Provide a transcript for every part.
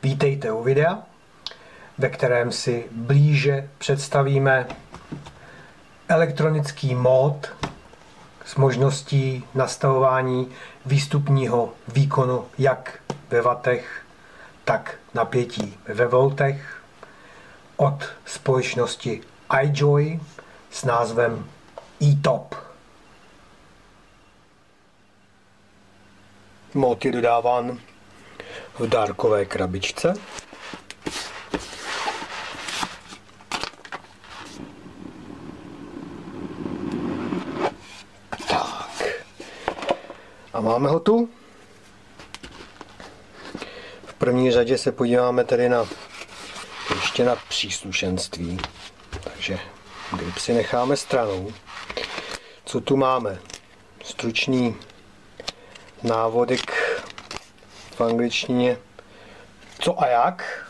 Vítejte u videa, ve kterém si blíže představíme elektronický mód s možností nastavování výstupního výkonu jak ve wattech, tak napětí ve voltech od společnosti iJoy s názvem eTop. Mód je dodáván v dárkové krabičce. Tak. A máme ho tu. V první řadě se podíváme tedy ještě na příslušenství. Takže grip si necháme stranou. Co tu máme? Stručný návodek v angličtině co a jak.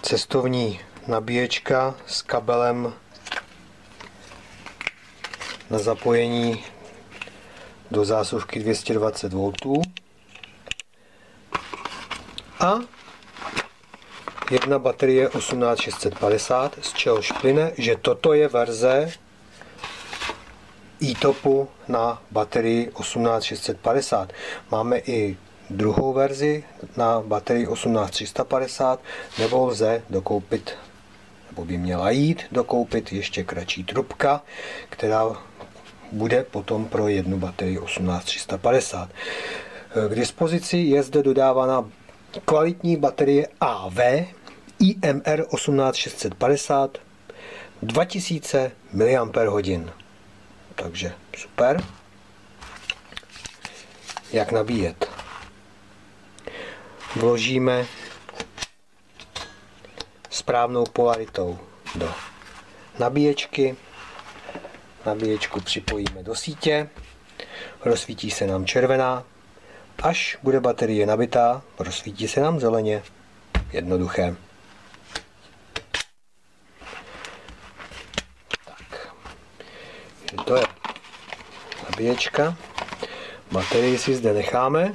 Cestovní nabíječka s kabelem na zapojení do zásuvky 220 V a jedna baterie 18650, z čehož plyne, že toto je verze eTopu na baterii 18650. Máme i druhou verzi na baterii 18350, nebo lze dokoupit, nebo by měla jít dokoupit ještě kratší trubka, která bude potom pro jednu baterii 18350. K dispozici je zde dodávána kvalitní baterie AV IMR 18650 2000 mAh. Takže super. Jak nabíjet? Vložíme správnou polaritou do nabíječky. Nabíječku připojíme do sítě. Rozsvítí se nám červená. Až bude baterie nabitá, rozsvítí se nám zeleně. Jednoduché. To je nabíječka. Baterii si zde necháme.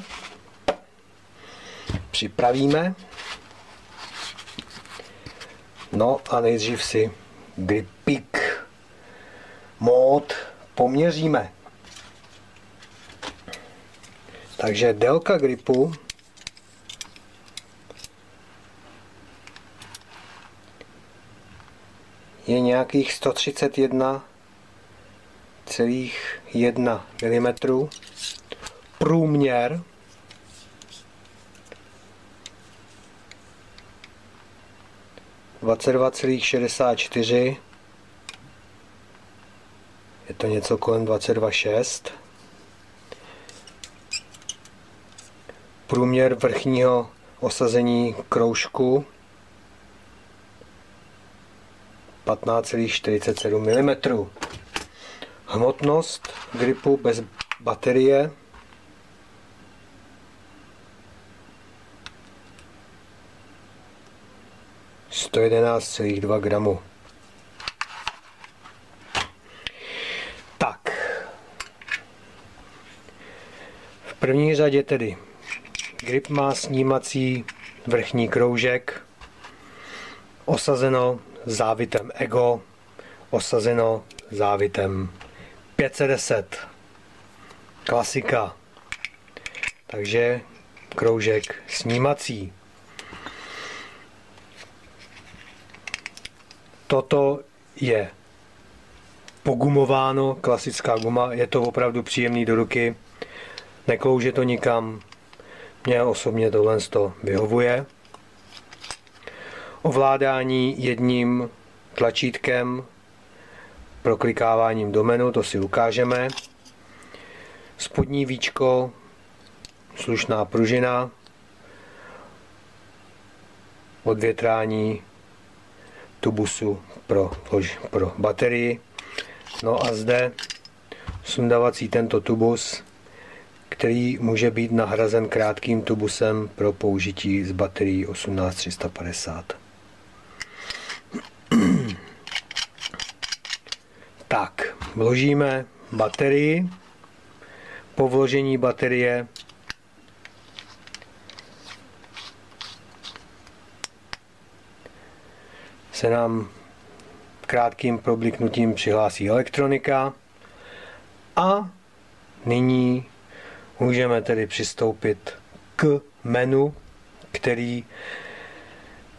Připravíme. No a nejdřív si gripik mód poměříme. Takže délka gripu je nějakých 131,1 mm. Průměr - 22,64. Je to něco kolem 22,6. Průměr vrchního osazení kroužku 15,47 mm. Hmotnost gripu bez baterie - 111,2 gramů. Tak. V první řadě tedy grip má snímací vrchní kroužek, osazeno závitem Ego, osazeno závitem 510. Klasika. Takže kroužek snímací. Toto je pogumováno, klasická guma, je to opravdu příjemný do ruky, neklouže to nikam, mně osobně tohle vyhovuje. Ovládání jedním tlačítkem, proklikáváním do menu, to si ukážeme. Spodní víčko, slušná pružina, odvětrání tubusu pro baterii. No a zde sundavací tento tubus, který může být nahrazen krátkým tubusem pro použití s baterií 18350. Tak, vložíme baterii. Po vložení baterie se nám krátkým probliknutím přihlásí elektronika a nyní můžeme tedy přistoupit k menu, který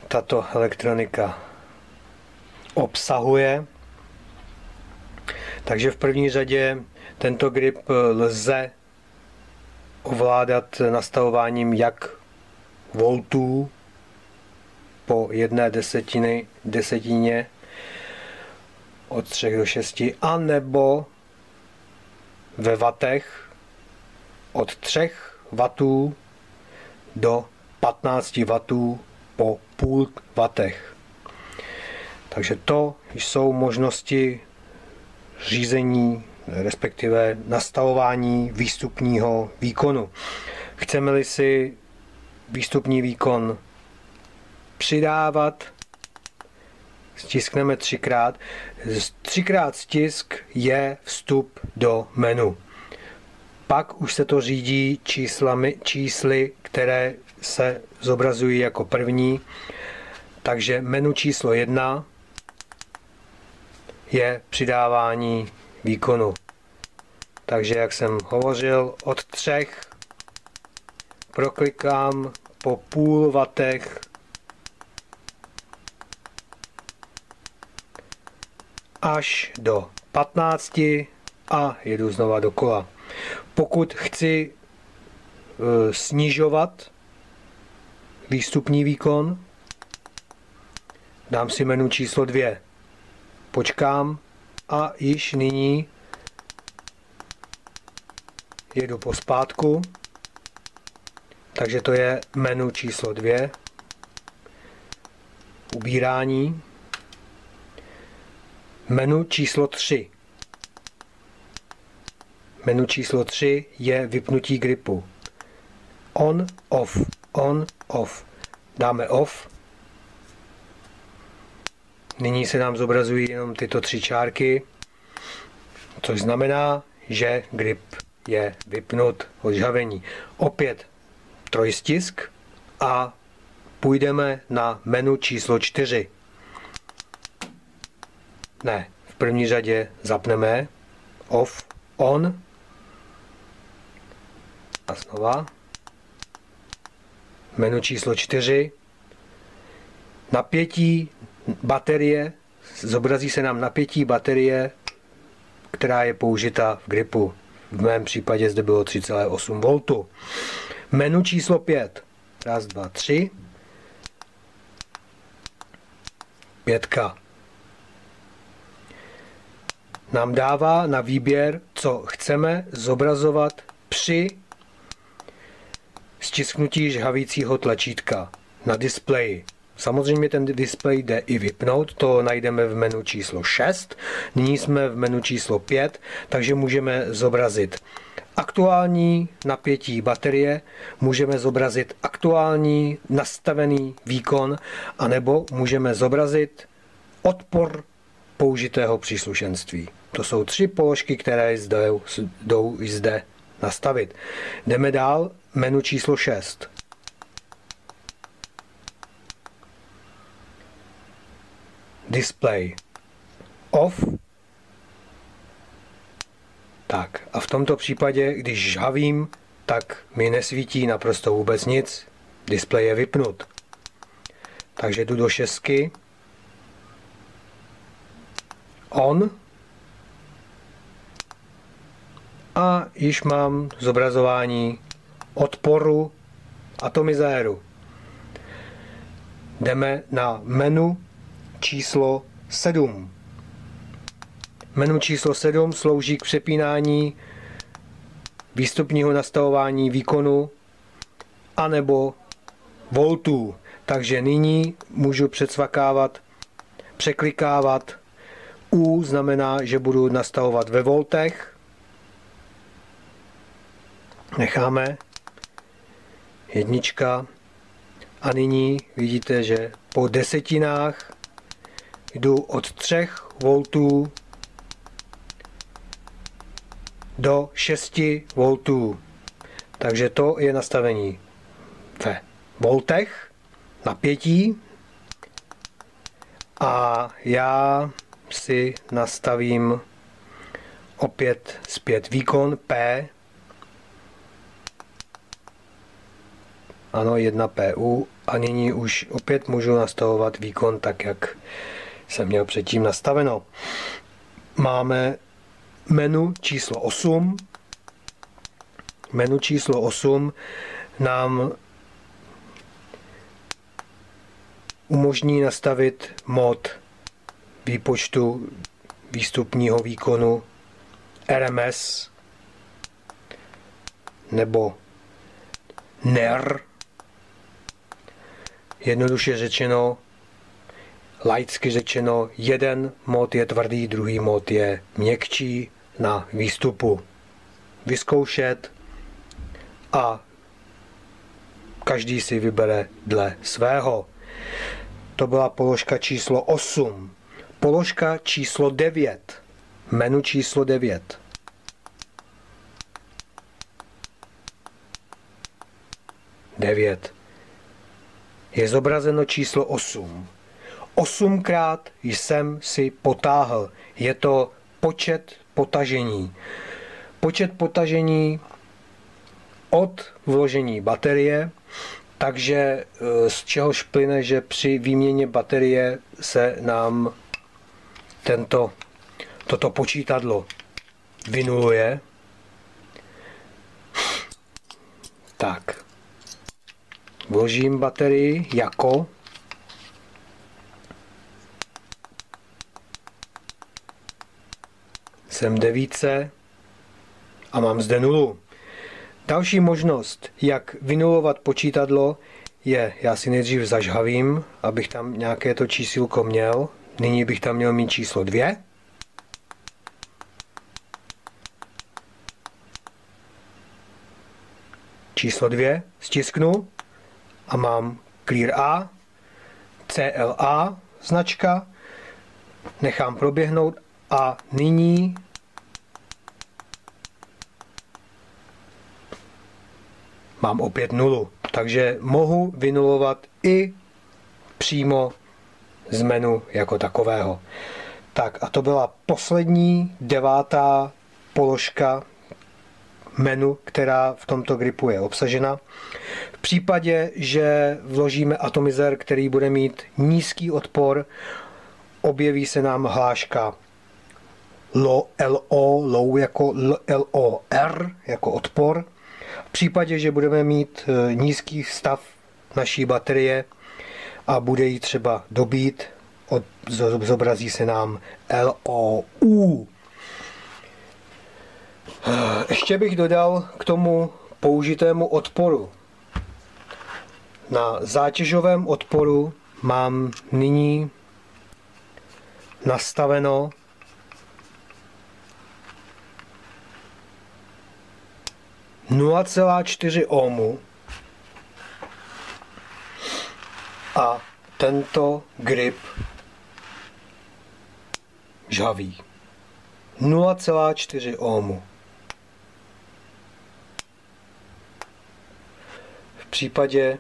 tato elektronika obsahuje. Takže v první řadě tento grip lze ovládat nastavováním jak voltů po 1/10 od 3 do 6, anebo ve vatech od 3 W do 15 W po půl vatech. Takže to jsou možnosti řízení, respektive nastavování výstupního výkonu. Chceme-li si výstupní výkon přidávat, stiskneme 3krát. 3krát stisk je vstup do menu. Pak už se to řídí čísly, které se zobrazují jako první. Takže menu číslo 1 je přidávání výkonu. Takže jak jsem hovořil, od 3 proklikám po půl vatech až do 15 a jedu znova dokola. Pokud chci snižovat výstupní výkon, dám si menu číslo 2. Počkám a již nyní jedu pospátku. Takže to je menu číslo 2. Ubírání. Menu číslo 3. Menu číslo 3 je vypnutí gripu. On, off, on, off. Dáme off. Nyní se nám zobrazují jenom tyto 3 čárky, což znamená, že grip je vypnut od žhavení. Opět trojstisk a půjdeme na menu číslo 4. Ne, v první řadě zapneme off, on a znova. Menu číslo 4. Napětí baterie, zobrazí se nám napětí baterie, která je použita v gripu. V mém případě zde bylo 3,8 V. Menu číslo 5. 1, 2, 3. 5. Nám dává na výběr, co chceme zobrazovat při stisknutí žhavícího tlačítka na displeji. Samozřejmě ten displej jde i vypnout, to najdeme v menu číslo 6. Nyní jsme v menu číslo 5, takže můžeme zobrazit aktuální napětí baterie, můžeme zobrazit aktuální nastavený výkon, anebo můžeme zobrazit odpor použitého příslušenství. To jsou 3 položky, které jdou zde nastavit. Jdeme dál, menu číslo 6. Display off. Tak a v tomto případě, když žhavím, tak mi nesvítí naprosto vůbec nic. Displej je vypnut. Takže jdu do 6. On. A již mám zobrazování odporu atomizáru. Jdeme na menu číslo 7. Menu číslo 7 slouží k přepínání výstupního nastavování výkonu anebo voltů. Takže nyní můžu předsvakávat, překlikávat. U znamená, že budu nastavovat ve voltech. Necháme. 1. A nyní vidíte, že po desetinách jdu od 3 V do 6 V. Takže to je nastavení ve voltech, napětí A já si nastavím opět zpět výkon P. Ano, 1 PU. A nyní už opět můžu nastavovat výkon tak, jak jsem měl předtím nastaveno. Máme menu číslo 8. Menu číslo 8 nám umožní nastavit mod výpočtu výstupního výkonu RMS nebo NER. Jednoduše řečeno, laicky řečeno, jeden mod je tvrdý, druhý mod je měkčí na výstupu. Vyzkoušet a každý si vybere dle svého. To byla položka číslo 8. Položka číslo 9. Menu číslo 9. Je zobrazeno číslo 8. 8krát jsem si potáhl. Je to počet potažení. Počet potažení od vložení baterie, takže z čehož plyne, že při výměně baterie se nám toto počítadlo vynuluje. Tak. Vložím baterii jako jsem 9 a mám zde nulu. Další možnost, jak vynulovat počítadlo, je, já si nejdřív zažhavím, abych tam nějaké to čísílko měl. Nyní bych tam měl mít číslo 2. Číslo 2 stisknu a mám Clear A, CLA značka, nechám proběhnout a nyní mám opět nulu. Takže mohu vynulovat i přímo z menu jako takového. Tak a to byla poslední 9. položka menu, která v tomto gripu je obsažena. V případě, že vložíme atomizér, který bude mít nízký odpor, objeví se nám hláška low jako LOR, jako odpor. V případě, že budeme mít nízký stav naší baterie a bude jí třeba dobít, zobrazí se nám LOU. Ještě bych dodal k tomu použitému odporu. Na zátěžovém odporu mám nyní nastaveno 0,4 ohmu a tento grip žhaví. 0,4 ohmu. V případě,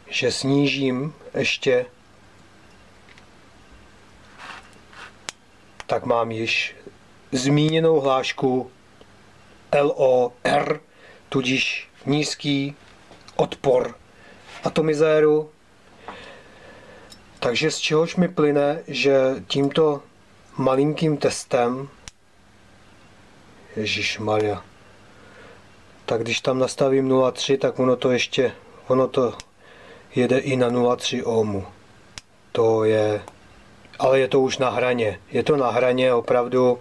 že snížím ještě, tak mám již zmíněnou hlášku LOR, tudíž nízký odpor atomizéru. Takže z čehož mi plyne, že tímto malinkým testem, ježišmarja, tak když tam nastavím 0,3, tak ono to jede i na 0,3 ohmu. To je, ale je to už na hraně. Je to na hraně opravdu.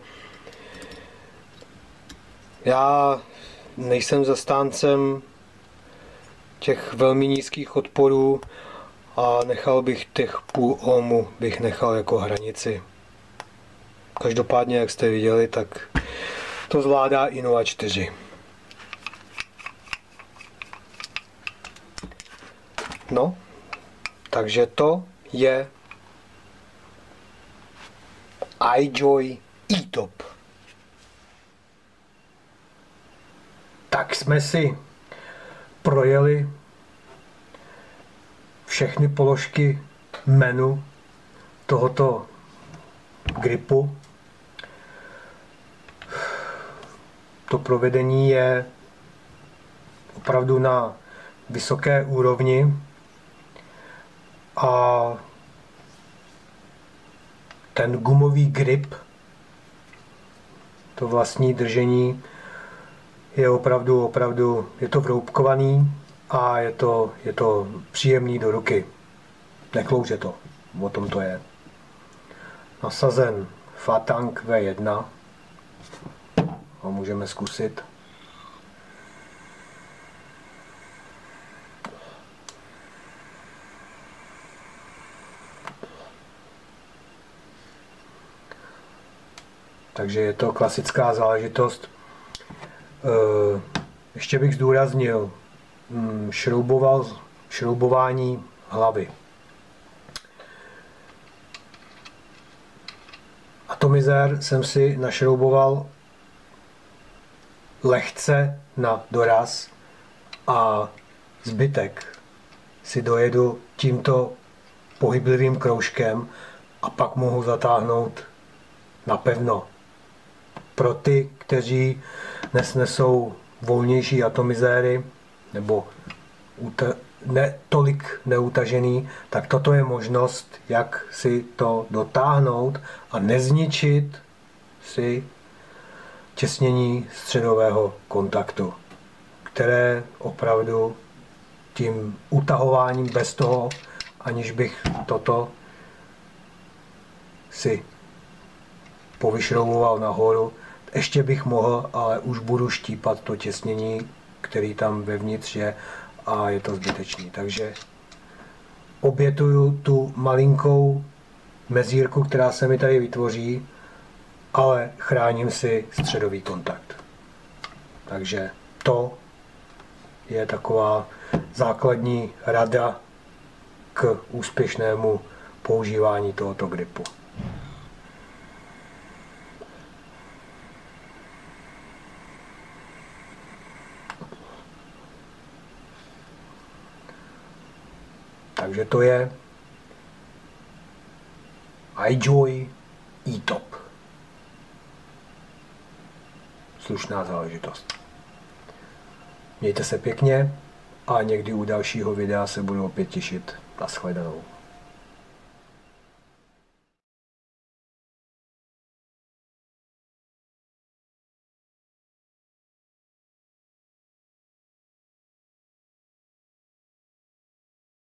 Já nejsem zastáncem těch velmi nízkých odporů a nechal bych těch půl ohmu bych nechal jako hranici. Každopádně, jak jste viděli, tak to zvládá i 0,4. No, takže to je iJoy eTop. Tak jsme si projeli všechny položky menu tohoto gripu. To provedení je opravdu na vysoké úrovni a ten gumový grip, to vlastní držení, je opravdu je to vroubkovaný a je to příjemný do ruky. Neklouže to, o tom to je. Nasazen Fatang V1 a můžeme zkusit. Takže je to klasická záležitost. Ještě bych zdůraznil šroubování hlavy. Atomizér jsem si našrouboval lehce na doraz a zbytek si dojedu tímto pohyblivým kroužkem a pak mohu zatáhnout napevno. Pro ty, kteří nesnesou volnější atomizéry nebo tolik neutažený, tak toto je možnost, jak si to dotáhnout a nezničit si těsnění středového kontaktu, které opravdu tím utahováním bez toho, aniž bych toto si povyšrouboval nahoru, ještě bych mohl, ale už budu štípat to těsnění, který tam vevnitř je a je to zbytečný. Takže obětuju tu malinkou mezírku, která se mi tady vytvoří, ale chráním si středový kontakt. Takže to je taková základní rada k úspěšnému používání tohoto gripu. Takže to je iJoy E-Top. Slušná záležitost. Mějte se pěkně a někdy u dalšího videa se budu opět těšit. Nashledanou.